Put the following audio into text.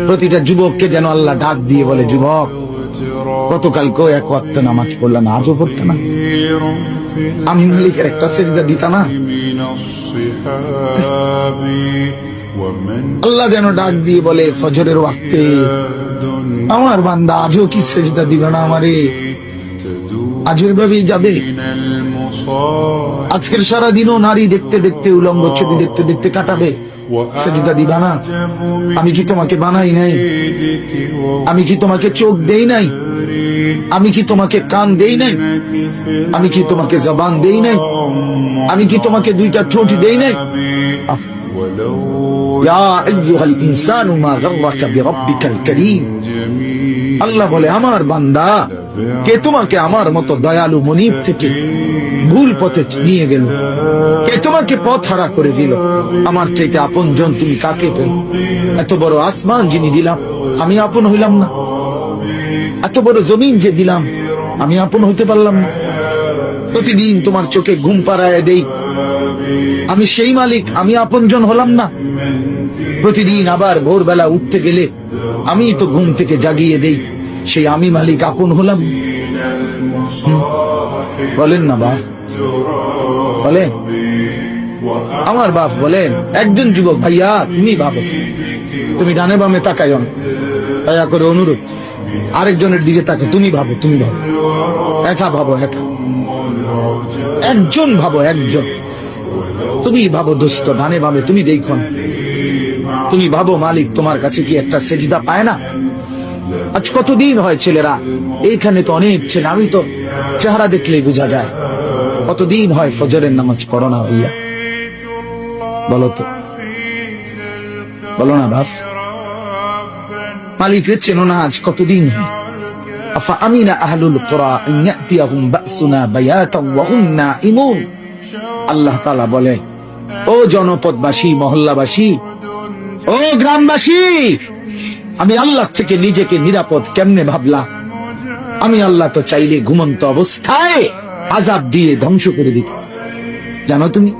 প্রতিটা যুবককে যেন আল্লাহ ডাক দিয়ে বলে, যুবক গতকালকেও এক ওয়াক্ত নামাজ পড়লা না, আজও পড়তে না, আমি মালিকের একটা সেজদা দিতা না? আল্লাহ যেন ডাক দিয়ে বলে ফজরের ওয়াক্তে, আমার বান্দা আজও কি সেজদা দিবে না আমারে? আজও এভাবেই যাবে? আজকের সারাদিনও নারী দেখতে দেখতে, উলঙ্গ ছবি দেখতে দেখতে কাটাবে, সেজদা দিবা না? আমি কি তোমাকে বানাই নাই? আমি কি তোমাকে চোখ দেই নাই? আমি কি তোমাকে কান দেই নাই? আমি কি তোমাকে জবান দেই নাই? আমি কি তোমাকে দুইটা ঠোঁট দেই নাই? ইয়া আইয়ুহাল ইনসানু মা গাররাকা বিরাব্বিকাল কারীম। আল্লাহ বলে, আমার বান্দা, কে তোমাকে আমার মতো দয়ালু মনিব থেকে ভুল পথে নিয়ে গেল? কে তোমাকে পথ হারা করে দিল? আমার চাইতে আপন জন তুমি কাকে পেল? এত বড় আসমান যিনি দিলাম, আমি আপন হইলাম না? এত বড় জমিন যে দিলাম, আমি আপন হইতে পারলাম না? প্রতিদিন তোমার চোখে ঘুম পাড়ায় দেই, আমি সেই মালিক, আমি আপন জন হলাম না? প্রতিদিন আবার ভোরবেলা উঠতে গেলে আমি তো ঘুম থেকে জাগিয়ে দেই, সেই আমি মালিক আপন হলাম? বলেন না বাপ, বলেন। আমার বাপ বলেন, একজন যুবক, ভাইয়া তুমি ভাবো, তুমি ডানে বামে তাকাইও না, দয়া করে অনুরোধ, আরেকজনের দিকে তাকে, তুমি ভাবো, তুমি ভাবো, একা ভাবো, একা, একজন ভাবো, একজন। তুমি ভাবো দোস্ত, ডানে বামে তুমি দেখো না, তুমি ভাবো মালিক তোমার কাছে কি একটা সেজদা পায় না? আজ কতদিন হয় ছেলেরা এইখানে, তো অনেক ছেলে, আমি তো চেহারা দেখলেই বোঝা যায়, কতদিন হয় ফজরের নামাজ পড়ো না ভাইয়া? বলো তো, বলো না বাপ। মালিকের চেনো না আজ কতদিন? আফা আমিনা আহলুল কুরা আন ইয়াতিয়াহুম বাসুনা বায়াতান ওয়া হুম নাঈমুন। আল্লাহ তাআলা বলে, ও জনপদবাসী, মহল্লাবাসী, ও গ্রামবাসী, আমি আল্লাহ থেকে নিজেকে নিরাপদ কেমনে ভাবলা? আমি আল্লাহ তো চাইলে ঘুমন্ত অবস্থায় আযাব দিয়ে ধ্বংস করে দিত, জানো তুমি?